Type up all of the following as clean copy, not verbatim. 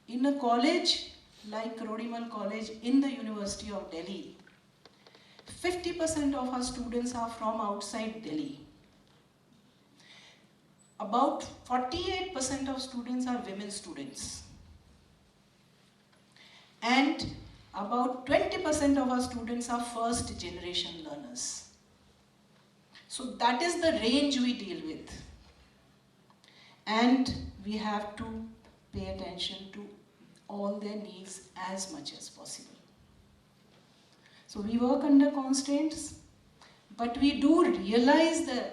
In a college like Rodimal College in the University of Delhi, 50% of our students are from outside Delhi. About 48% of students are women students. And about 20% of our students are first generation learners. So that is the range we deal with. And we have to pay attention to all their needs as much as possible. So we work under constraints, but we do realize the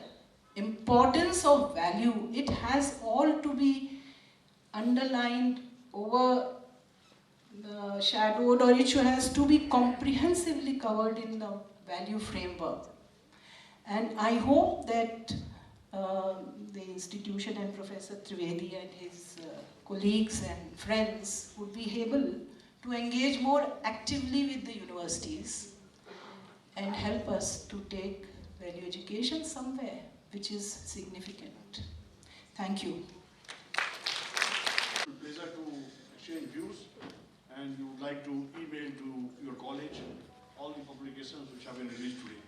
importance of value. It has all to be underlined, overshadowed, or it has to be comprehensively covered in the value framework. And I hope that the institution and Professor Trivedi and his colleagues and friends would be able to engage more actively with the universities and help us to take value education somewhere which is significant. Thank you. It's a pleasure to exchange views, and you would like to email to your college all the publications which have been released today.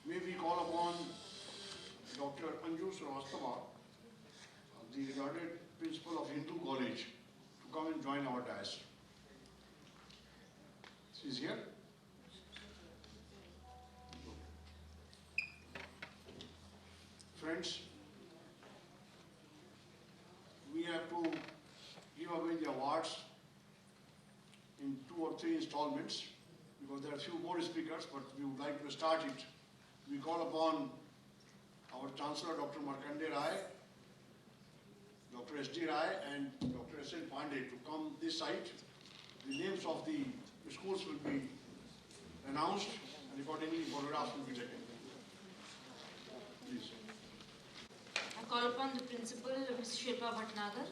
May we call upon Dr. Anju Srivastava, the regarded principal of Hindu College, to come and join our dais. She is here. Friends, we have to give away the awards in 2 or 3 installments because there are few more speakers, but we would like to start it. We call upon our Chancellor, Dr. Markandeya Rai, Dr. S.D. Rai and Dr. S.N. Pandey to come this side. The names of the schools will be announced and accordingly photographs will be taken. Please. I call upon the principal, Ms. Shilpa Bhatnagar.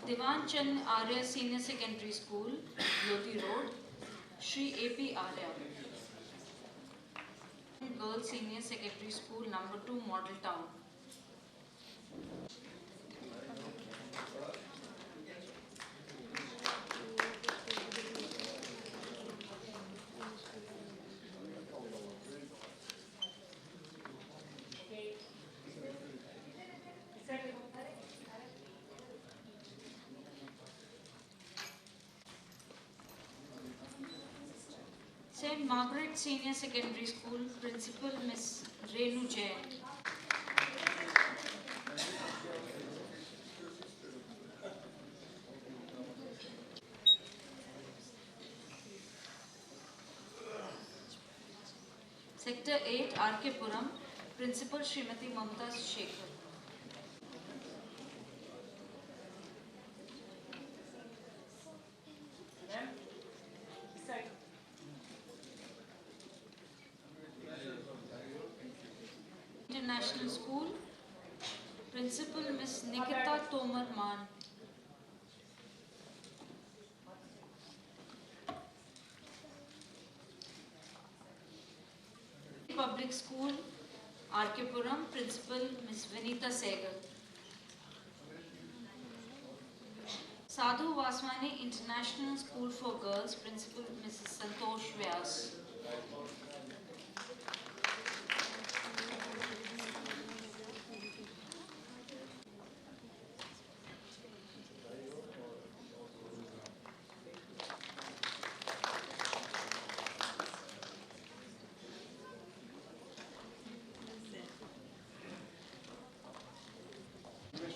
Devan Chand Arya Senior Secondary School, Loti Road, Shri A.P. Arya. Girls Senior Secondary School, number 2, Model Town. St. Margaret Senior Secondary School, Principal Ms. Renu Jain. Sector 8, R.K. Puram, Principal Srimati Mamta Shekhar. International School, Principal Ms. Nikita Tomar Man. Public School, R.K. Puram, Principal Ms. Vinita Segal. Sadhu Vaswani International School for Girls, Principal Mrs. Santosh Vyas.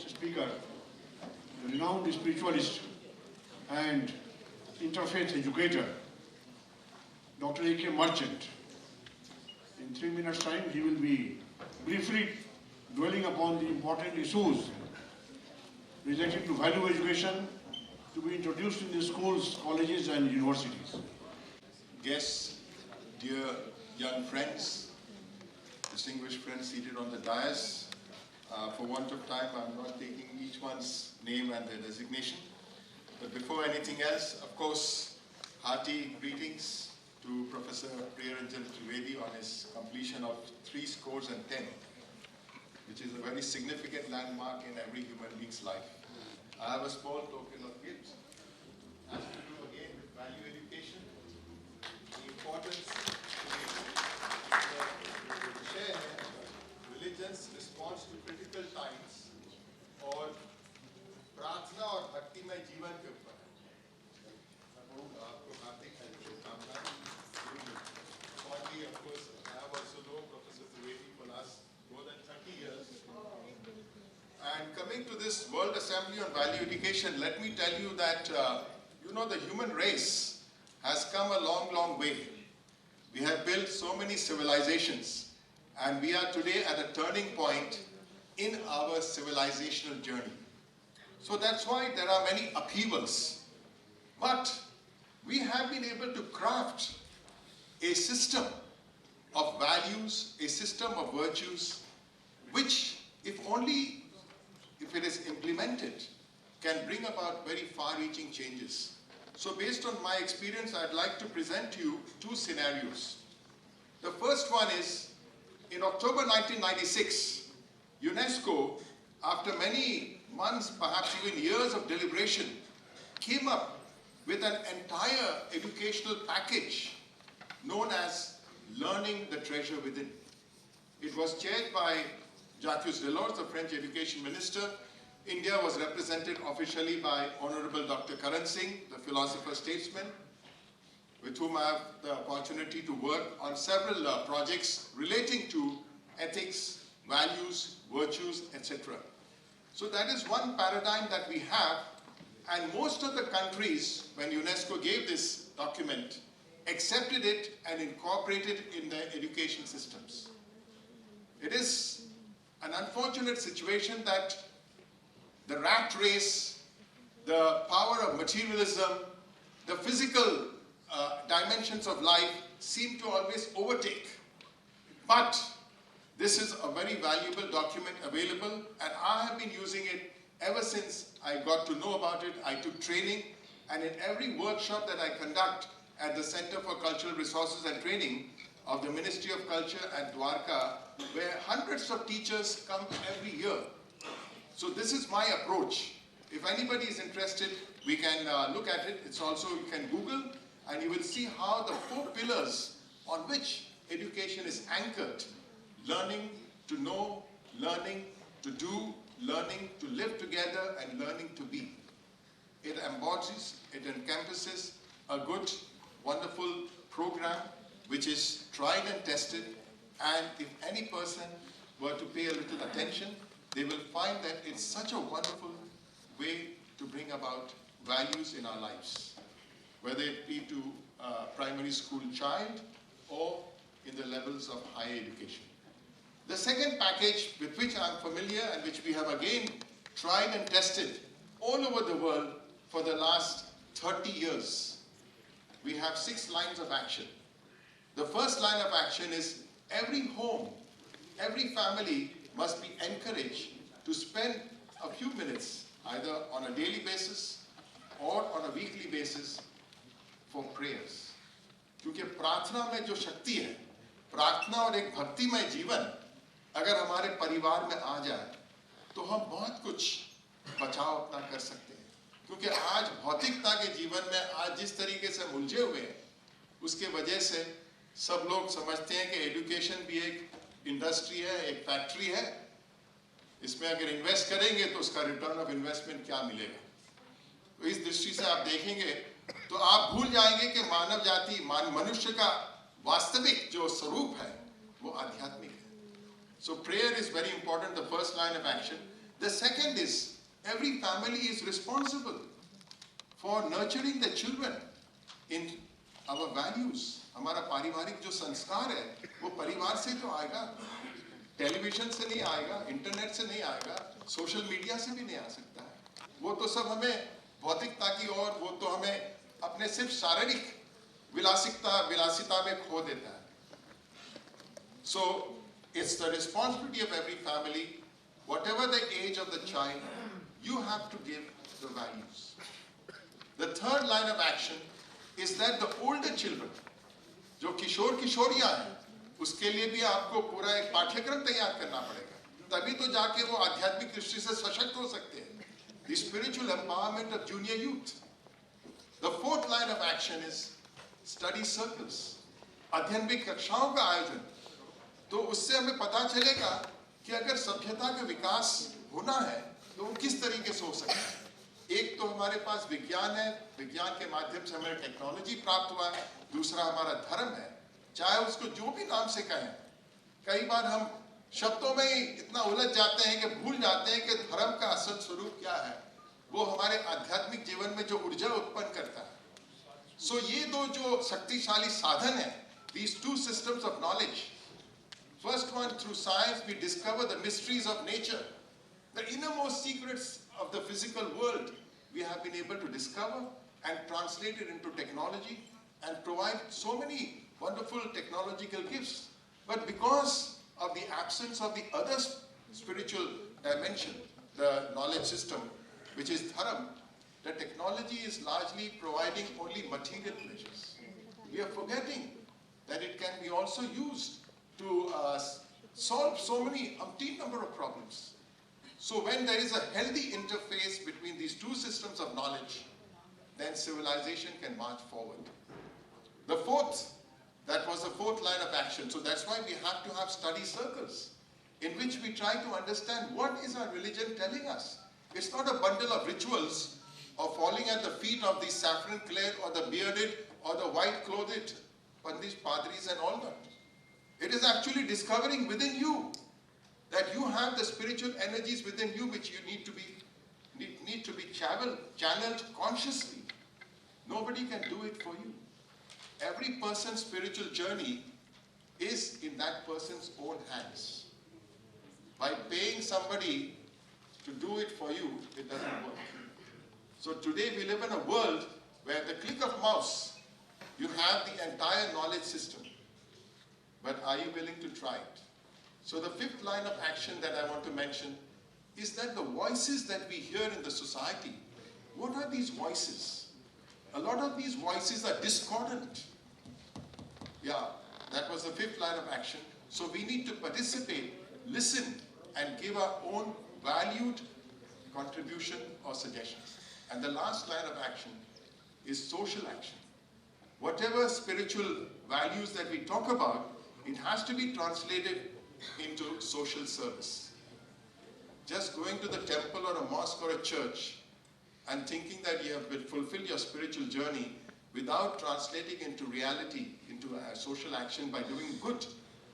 Speaker, the renowned spiritualist and interfaith educator, Dr. A.K. Merchant. In 3 minutes' time, he will be briefly dwelling upon the important issues related to value education to be introduced in the schools, colleges, and universities. Guests, dear young friends, distinguished friends seated on the dais, for want of time, I'm not taking each one's name and their designation. But before anything else, of course, hearty greetings to Professor Priyaranjan Trivedi on his completion of 3 scores and 10. which is a very significant landmark in every human being's life. I have a small token of gift. Has to do again with value education, the importance to share religion's response to critical times और प्रार्थना और भक्तिमय जीवन के ऊपर है। मैं कहूँगा आपको हार्दिक शुभकामनाएं। Fondly, of course, I have also known Professor Trivedi for last more than 30 years. And coming to this World Assembly on Value Education, let me tell you that the human race has come a long, long way. We have built so many civilizations, and we are today at a turning point in our civilizational journey. So that's why there are many upheavals. But we have been able to craft a system of values, a system of virtues, which, if it is implemented, can bring about very far-reaching changes. So based on my experience, I'd like to present to you two scenarios. The first one is, in October 1996, UNESCO, after many months, perhaps even years of deliberation, came up with an entire educational package known as Learning the Treasure Within. It was chaired by Jacques Delors, the French education minister. India was represented officially by Honorable Dr. Karan Singh, the philosopher statesman, with whom I have the opportunity to work on several projects relating to ethics, values, virtues, etc. So that is one paradigm that we have, and most of the countries, when UNESCO gave this document, accepted it and incorporated it in their education systems. It is an unfortunate situation that the rat race, the power of materialism, the physical dimensions of life seem to always overtake. But this is a very valuable document available, and I have been using it ever since I got to know about it. I took training, and in every workshop that I conduct at the Center for Cultural Resources and Training of the Ministry of Culture at Dwarka, where hundreds of teachers come every year. So this is my approach. If anybody is interested, we can look at it. It's also, you can Google, and you will see how the 4 pillars on which education is anchored: learning to know, learning to do, learning to live together, and learning to be. It embodies, it encompasses a good, wonderful program which is tried and tested, and if any person were to pay a little attention, they will find that it's such a wonderful way to bring about values in our lives, whether it be to a primary school child or in the levels of higher education. The second package with which I'm familiar and which we have again tried and tested all over the world for the last 30 years, we have 6 lines of action. The first line of action is every home, every family must be encouraged to spend a few minutes, either on a daily basis or on a weekly basis, for prayers. क्योंकि प्रार्थना में जो शक्ति है, प्रार्थना और एक भक्तिमय जीवन अगर हमारे परिवार में आ जाए, तो हम बहुत कुछ बचाव अपना कर सकते हैं. क्योंकि आज भौतिकता के जीवन में आज जिस तरीके से उलझे हुए हैं, उसके वजह से सब लोग समझते हैं कि एजुकेशन भी एक इंडस्ट्री है, एक फैक्ट्री है. इसमें अगर इन्वेस्ट करेंगे तो उसका रिटर्न ऑफ इन्वेस्टमेंट क्या मिलेगा. तो इस दृष्टि से आप देखेंगे तो आप भूल जाएंगे कि मानव जाति, मनुष्य का वास्तविक जो स्वरूप है वो आध्यात्मिक है. So prayer is very important, the first line of action. The second is every family is responsible for nurturing the children in our values. हमारा पारिवारिक जो संस्कार है वो परिवार से तो आएगा, टेलीविजन से नहीं आएगा, इंटरनेट से नहीं आएगा, सोशल मीडिया से भी नहीं आ सकता है. वो तो सब हमें भौतिकता की ओर, वो तो हमें अपने सिर्फ शारीरिक विलासिता में खो देता है. So it's the responsibility of every family, whatever the age of the child, you have to give the values. The third line of action is that the older children, जो किशोरियां हैं, उसके लिए भी आपको पूरा एक पाठ्यक्रम तैयार करना पड़ेगा. तभी तो जाके वो आध्यात्मिक दृष्टि से सशक्त हो सकते हैं. The spiritual empowerment of junior youth. The fourth line of action is study circles. आध्यात्मिक कक्षाओं का आयोजन. तो उससे हमें पता चलेगा कि अगर सभ्यता का विकास होना है तो वो किस तरीके से हो सकता है. एक तो हमारे पास विज्ञान है, विज्ञान के माध्यम से हमें टेक्नोलॉजी प्राप्त हुआ है. दूसरा हमारा धर्म है, चाहे उसको जो भी नाम से कहें. कई बार हम शब्दों में ही इतना उलझ जाते हैं कि भूल जाते हैं कि धर्म का असल स्वरूप क्या है. वो हमारे आध्यात्मिक जीवन में जो ऊर्जा उत्पन्न करता है. सो ये दो जो शक्तिशाली साधन है, these two systems of knowledge. First one, through science we discover the mysteries of nature, the innermost secrets of the physical world we have been able to discover and translate it into technology and provide so many wonderful technological gifts. But because of the absence of the other spiritual dimension, the knowledge system, which is dharam, the technology is largely providing only material pleasures. We are forgetting that it can be also used to solve so many umpteen number of problems. So when there is a healthy interface between these two systems of knowledge, then civilization can march forward. The fourth, that was the fourth line of action. So that's why we have to have study circles in which we try to understand what is our religion telling us. It's not a bundle of rituals or falling at the feet of the saffron-clad or the bearded or the white-clothed pandits, padris and all that. It is actually discovering within you that you have the spiritual energies within you which you need to be channeled consciously. Nobody can do it for you. Every person's spiritual journey is in that person's own hands. By paying somebody to do it for you, it doesn't work. So today we live in a world where at the click of mouse, you have the entire knowledge system. But are you willing to try it? So the fifth line of action that I want to mention is that the voices that we hear in the society, what are these voices? A lot of these voices are discordant. Yeah, that was the fifth line of action. So we need to participate, listen, and give our own valued contribution or suggestions. And the last line of action is social action. Whatever spiritual values that we talk about, it has to be translated into social service. Just going to the temple or a mosque or a church and thinking that you have fulfilled your spiritual journey without translating into reality, into a social action by doing good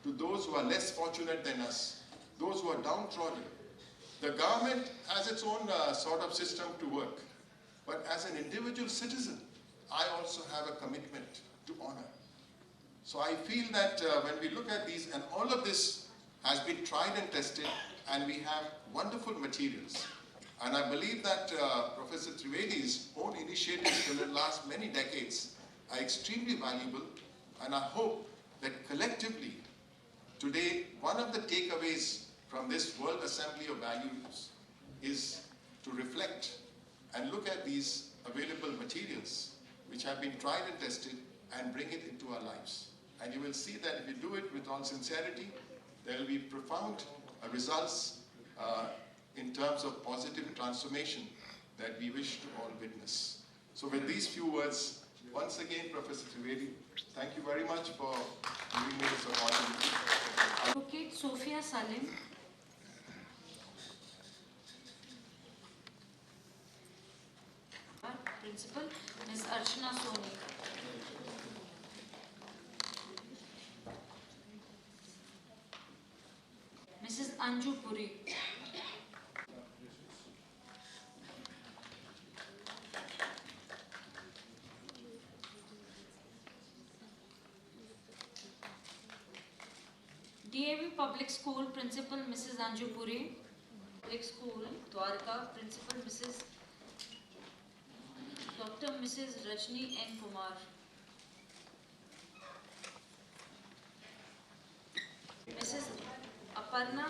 to those who are less fortunate than us, those who are downtrodden. The government has its own sort of system to work. But as an individual citizen, I also have a commitment to honor. So I feel that when we look at these, and all of this has been tried and tested, and we have wonderful materials. And I believe that Professor Trivedi's own initiatives in the last many decades are extremely valuable, and I hope that collectively, today, one of the takeaways from this World Assembly of Values is to reflect and look at these available materials which have been tried and tested and bring it into our lives. And you will see that if you do it with all sincerity, there will be profound results in terms of positive transformation that we wish to all witness. So with these few words, once again, Professor Trivedi, thank you very much for giving me this opportunity. Advocate Sophia Salim. Principal, Ms. Archana Soni. Mrs. Anju Puri. DAV Public School Principal Mrs. Anju Puri. Public School Dwarka Principal Mrs. Dr. Mrs. Rajni N. Kumar. Mrs. Aparna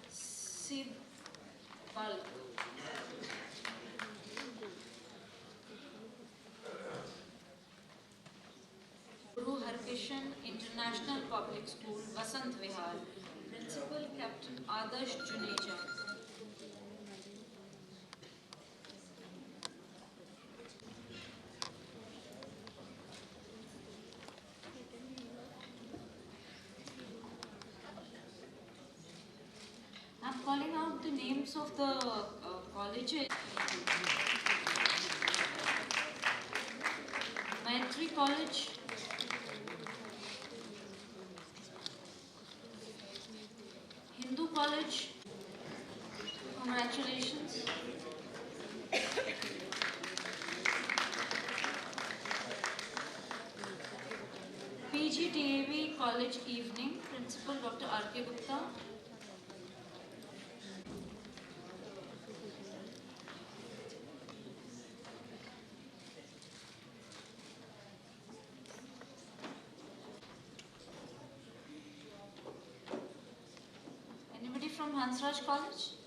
C. Balk. Guru Harkishan International Public School, Vasant Vihar. Principal Captain Adarsh Juneja. I'm calling out the names of the colleges. Maitri College, Hindu College, congratulations. PGTAV College Evening, Principal Dr. R.K. Gupta. Anybody from Hansraj College?